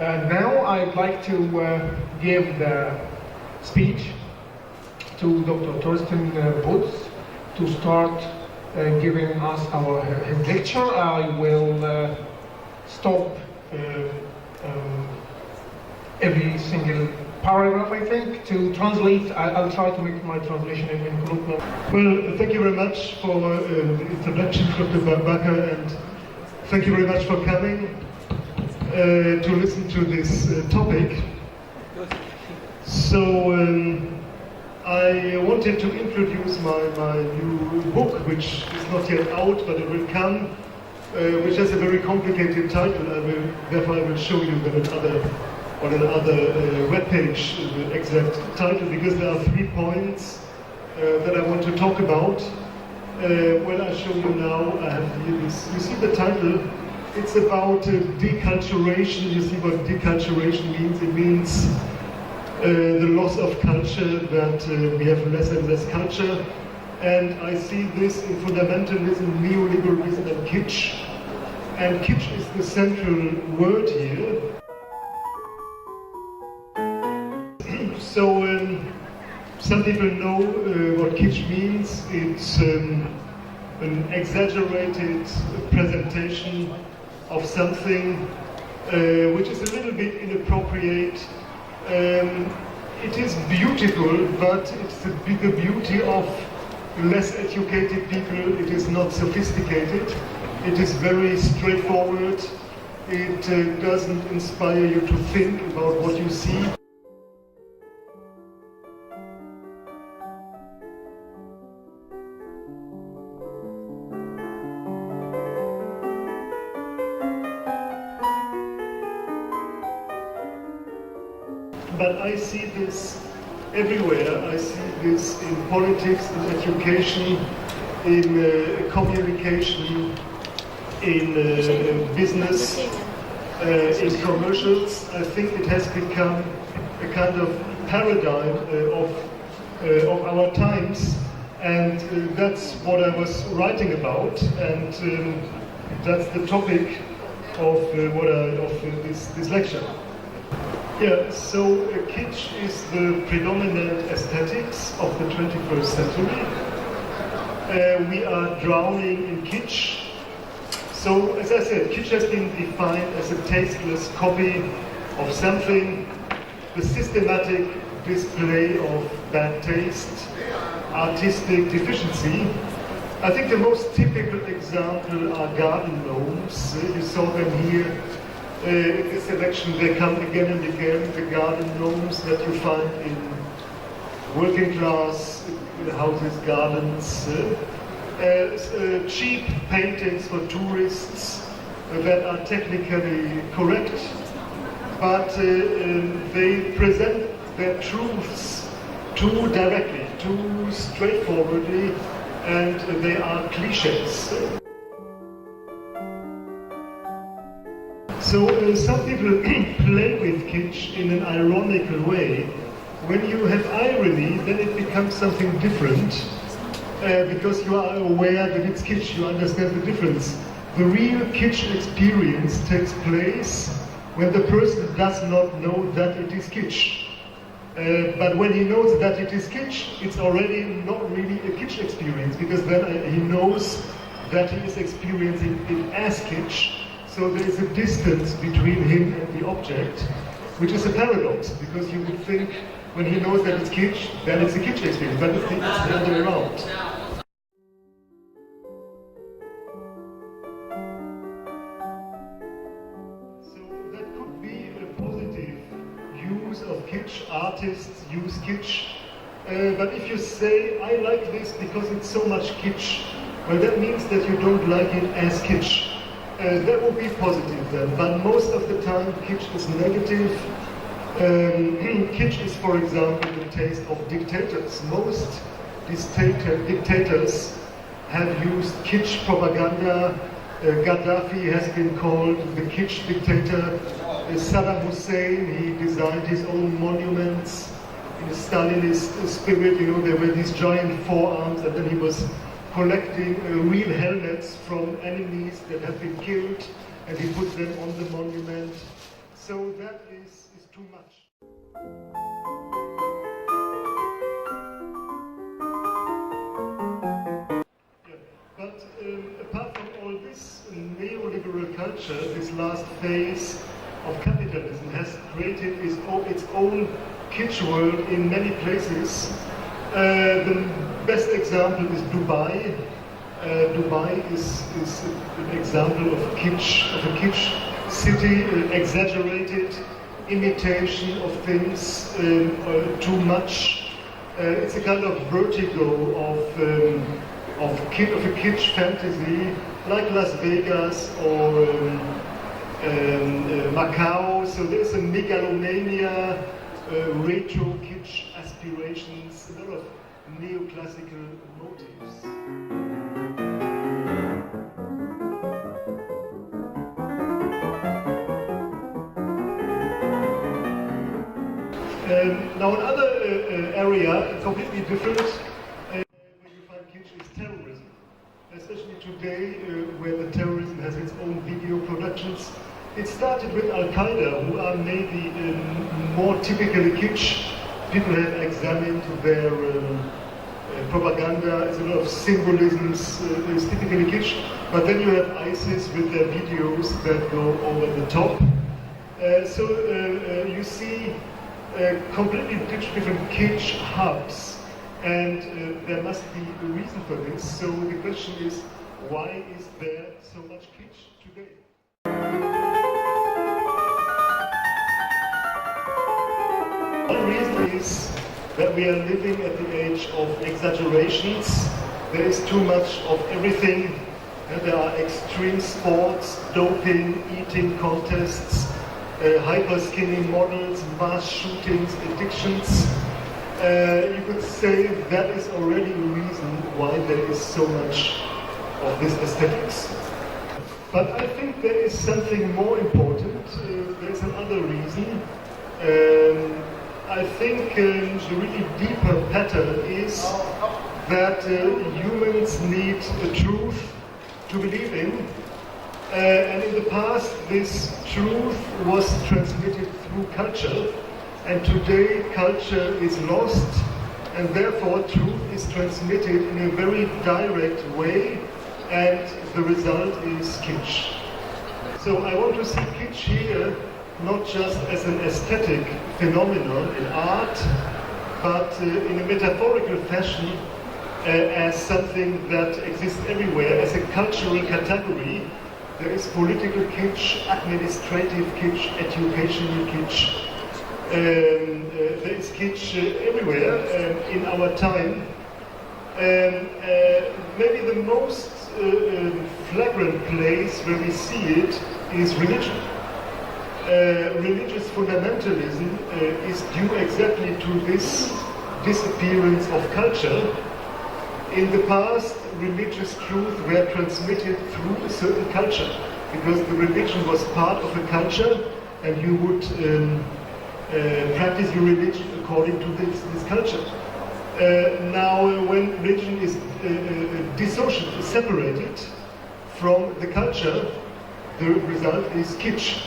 Now I'd like to give the speech to Dr. Thorsten Botz to start giving us his lecture. I will stop every single paragraph, I think, to translate. I'll try to make my translation in colloquial. Well, thank you very much for the introduction, Dr. Bakker, and thank you very much for coming to listen to this topic. So I wanted to introduce my new book, which is not yet out, but it will come, which has a very complicated title. Therefore I will show you on another webpage the exact title, because there are 3 points that I want to talk about. Well, I show you now. I have here this. You see the title? It's about deculturation. You see what deculturation means? It means the loss of culture, that we have less and less culture. And I see this in fundamentalism, neoliberalism, and kitsch. And kitsch is the central word here. So some people know what kitsch means. It's an exaggerated presentation of something which is a little bit inappropriate. It is beautiful, but it's the beauty of less educated people. It is not sophisticated. It is very straightforward. It doesn't inspire you to think about what you see. But I see this everywhere. I see this in politics, in education, in communication, in business, in commercials. I think it has become a kind of paradigm of our times, and that's what I was writing about, and that's the topic of this lecture. Yeah, so kitsch is the predominant aesthetics of the 21st century. We are drowning in kitsch. So, as I said, kitsch has been defined as a tasteless copy of something, the systematic display of bad taste, artistic deficiency. I think the most typical example are garden gnomes. You saw them here. In this selection, they come again and again, the garden gnomes that you find in working class houses, gardens, cheap paintings for tourists that are technically correct, but they present their truths too directly, too straightforwardly, and they are cliches. So some people play with kitsch in an ironical way. When you have irony, then it becomes something different, because you are aware that it's kitsch, you understand the difference. The real kitsch experience takes place when the person does not know that it is kitsch. But when he knows that it is kitsch, it's already not really a kitsch experience, because then he knows that he is experiencing it as kitsch. So there is a distance between him and the object, which is a paradox, because you would think when he knows that it's kitsch, then it's a kitsch experience, but it's the other way around. So that could be a positive use of kitsch. Artists use kitsch. But if you say, I like this because it's so much kitsch, well, that means that you don't like it as kitsch. That would be positive then, but most of the time kitsch is negative. Kitsch is, for example, the taste of dictators. Most dictators have used kitsch propaganda. Gaddafi has been called the kitsch dictator. Saddam Hussein, he designed his own monuments in a Stalinist spirit. You know, there were these giant forearms, and then he was collecting real helmets from enemies that have been killed, and he put them on the monument. So that is too much. But apart from all this, neoliberal culture, this last phase of capitalism, has created its own kitsch world in many places. The best example is Dubai. Dubai is an example of a kitsch city, exaggerated imitation of things, too much. It's a kind of vertigo of a kitsch fantasy, like Las Vegas or Macau. So there's a megalomania, retro kitsch aspirations, a lot of neoclassical motives. Now another area, completely different, where you find kitsch is terrorism. Especially today, where the terrorism has its own video productions. It started with Al-Qaeda, who are maybe more typically kitsch. People have examined their propaganda, there's a lot of symbolisms, it's typically kitsch. But then you have ISIS with their videos that go over the top. So you see completely different kitsch hubs, and there must be a reason for this. So the question is, why is there so much kitsch today? One reason is that we are living at the age of exaggerations. There is too much of everything. There are extreme sports, doping, eating contests, hyper-skinny models, mass shootings, addictions. You could say that is already a reason why there is so much of this aesthetics. But I think there is something more important. There's another reason. I think the really deeper pattern is that humans need a truth to believe in. And in the past, this truth was transmitted through culture, and today culture is lost, and therefore truth is transmitted in a very direct way, and the result is kitsch. So I want to see kitsch here not just as an aesthetic phenomenon in art, but in a metaphorical fashion as something that exists everywhere, as a cultural category. There is political kitsch, administrative kitsch, educational kitsch. There is kitsch everywhere in our time. Maybe the most flagrant place where we see it is religion. Religious fundamentalism is due exactly to this disappearance of culture. In the past, religious truths were transmitted through a certain culture, because the religion was part of a culture, and you would practice your religion according to this culture. Now, when religion is dissociated, separated from the culture, the result is kitsch.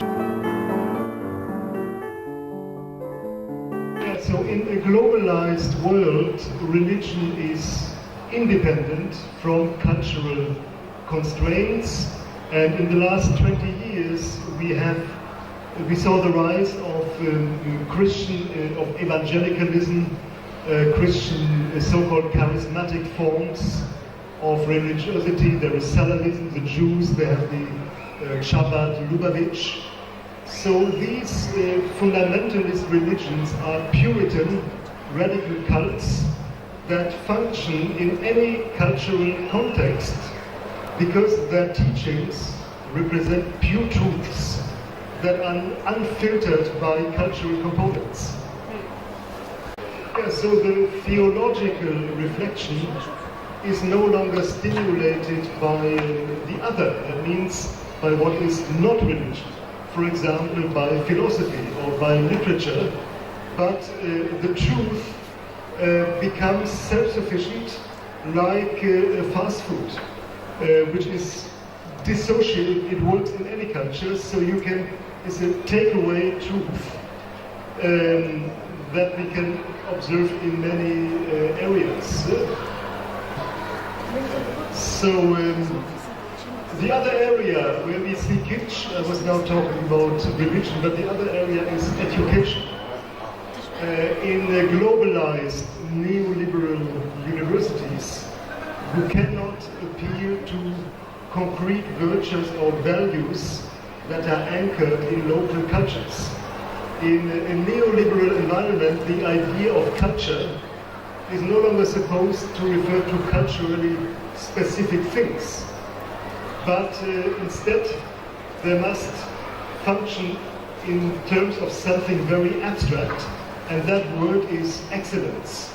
So in a globalized world, religion is independent from cultural constraints, and in the last 20 years we saw the rise of of evangelicalism, Christian so-called charismatic forms of religiosity. There is Salavism, the Jews, they have the Chabad, Lubavitch. So these fundamentalist religions are Puritan radical cults that function in any cultural context because their teachings represent pure truths that are unfiltered by cultural components. Yeah, so the theological reflection is no longer stimulated by the other, that means by what is not religion. For example, by philosophy or by literature, but the truth becomes self-sufficient, like fast food, which is dissociated. It works in any culture, so you can is a takeaway truth that we can observe in many areas. So the other area where we see kitsch, I was now talking about religion, but the other area is education. In globalized neoliberal universities, you cannot appeal to concrete virtues or values that are anchored in local cultures. In a neoliberal environment, the idea of culture is no longer supposed to refer to culturally specific things, but instead they must function in terms of something very abstract, and that word is excellence.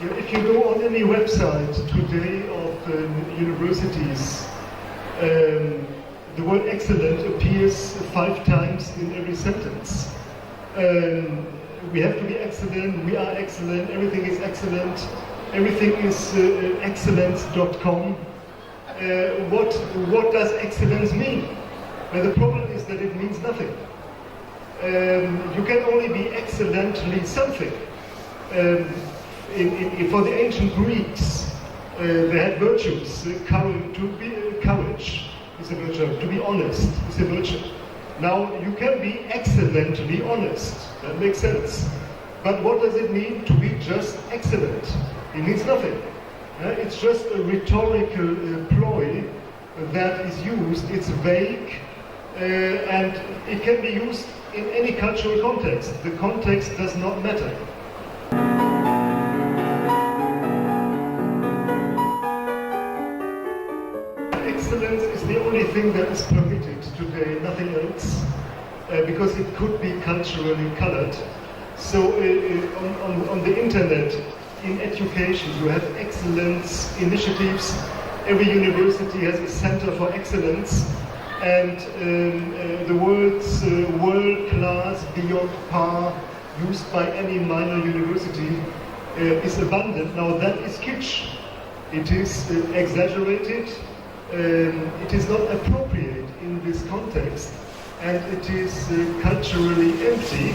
If you go on any website today of universities, the word excellent appears 5 times in every sentence. We have to be excellent, we are excellent, everything is excellent, everything is excellence.com. What does excellence mean? Well, the problem is that it means nothing. You can only be excellently something. For the ancient Greeks, they had virtues. Courage is a virtue. To be honest is a virtue. Now, you can be excellently honest. That makes sense. But what does it mean to be just excellent? It means nothing. It's just a rhetorical ploy that is used. It's vague, and it can be used in any cultural context. The context does not matter. Excellence is the only thing that is permitted today, nothing else, because it could be culturally colored. So on the internet, in education, you have excellence initiatives. Every university has a center for excellence, and the words world-class, beyond par, used by any minor university is abundant. Now that is kitsch. It is exaggerated, it is not appropriate in this context, and it is culturally empty.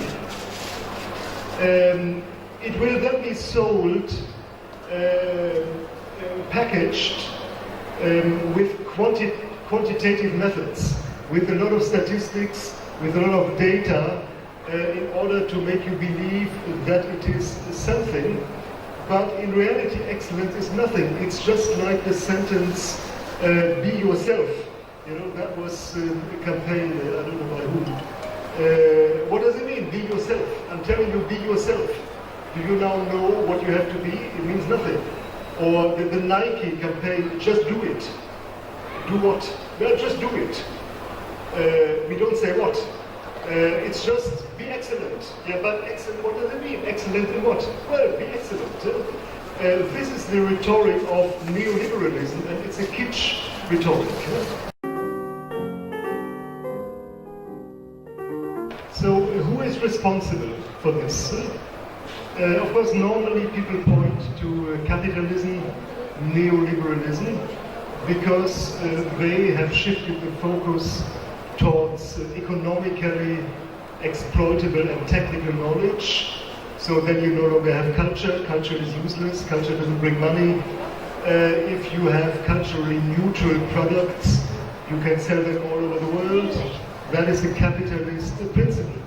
It will then be sold, packaged with quantitative methods, with a lot of statistics, with a lot of data, in order to make you believe that it is something. But in reality, excellence is nothing. It's just like the sentence, be yourself. You know, that was a campaign, I don't know by whom. What does it mean, be yourself? I'm telling you, be yourself. Do you now know what you have to be? It means nothing. Or the Nike campaign, just do it. Do what? Well, just do it. We don't say what. It's just be excellent. Yeah, but excellent, what does it mean? Excellent in what? Well, be excellent. This is the rhetoric of neoliberalism, and it's a kitsch rhetoric. So, who is responsible for this? Of course, normally people point to capitalism, neoliberalism, because they have shifted the focus towards economically exploitable and technical knowledge. So then you no longer have culture. Culture is useless. Culture doesn't bring money. If you have culturally neutral products, you can sell them all over the world. That is a capitalist principle.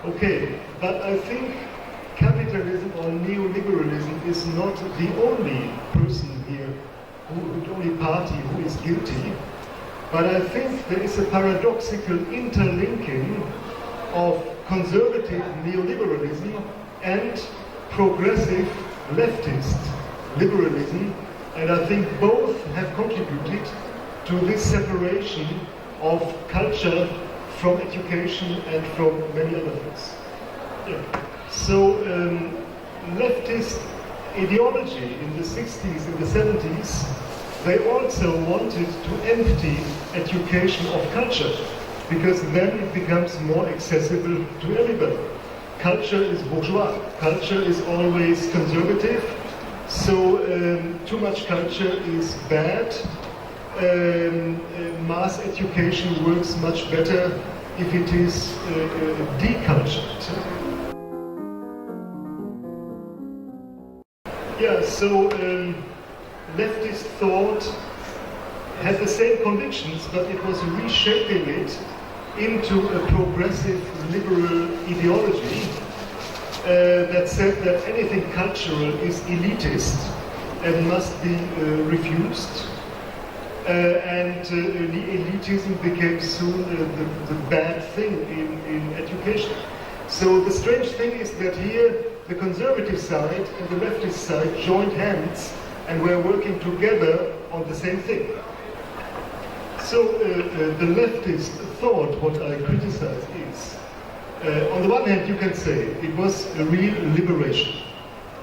Okay, but I think capitalism or neoliberalism is not the only person here, the only party who is guilty. But I think there is a paradoxical interlinking of conservative neoliberalism and progressive leftist liberalism, and I think both have contributed to this separation of culture from education and from many other things. Yeah. So leftist ideology in the 60s and the 70s, they also wanted to empty education of culture, because then it becomes more accessible to everybody. Culture is bourgeois. Culture is always conservative. So too much culture is bad. Mass education works much better if it is decultured. Yeah, so leftist thought had the same convictions, but it was reshaping it into a progressive liberal ideology that said that anything cultural is elitist and must be refused. And the elitism became soon the bad thing in education. So the strange thing is that here the conservative side and the leftist side joined hands and were working together on the same thing. So the leftist thought, what I criticize is, on the one hand you can say it was a real liberation,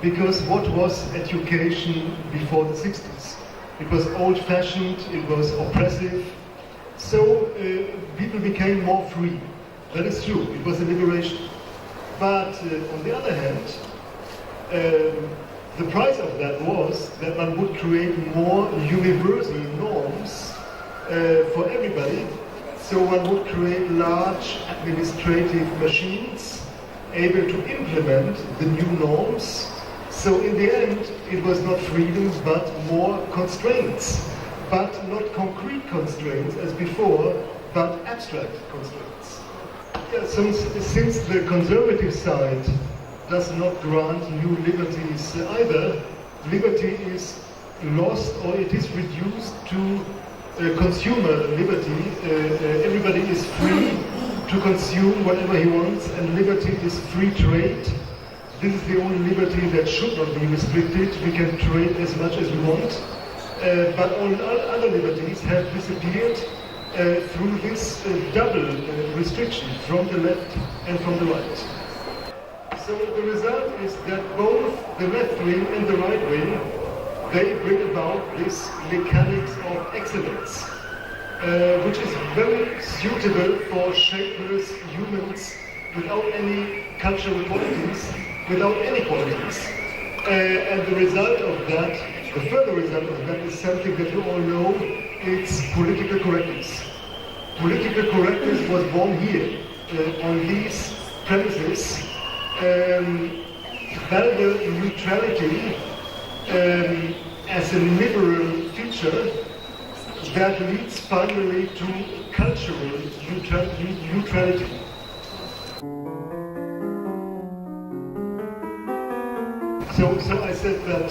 because what was education before the 60s? It was old-fashioned, it was oppressive, so people became more free. That is true, it was a liberation. But on the other hand, the price of that was that one would create more universal norms for everybody. So one would create large administrative machines able to implement the new norms. So in the end, it was not freedom, but more constraints. But not concrete constraints as before, but abstract constraints. Yeah, since the conservative side does not grant new liberties either, liberty is lost or it is reduced to consumer liberty. Everybody is free to consume whatever he wants, and liberty is free trade. This is the only liberty that should not be restricted. We can trade as much as we want, but all other liberties have disappeared through this double restriction from the left and from the right. So the result is that both the left wing and the right wing, they bring about this mechanics of excellence, which is very suitable for shapeless humans without any cultural qualities, without any qualities. And the result of that, the further result of that is something that you all know, it's political correctness. Political correctness was born here, on these premises. Value neutrality as a liberal feature that leads finally to cultural neutrality. So I said that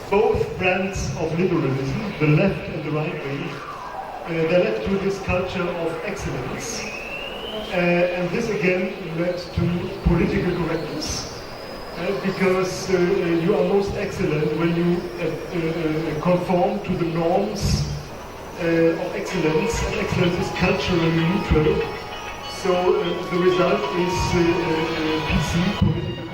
both brands of liberalism, the left and the right wing, they led to this culture of excellence. And this again led to political correctness, because you are most excellent when you conform to the norms of excellence, and excellence is culturally neutral. So the result is PC, political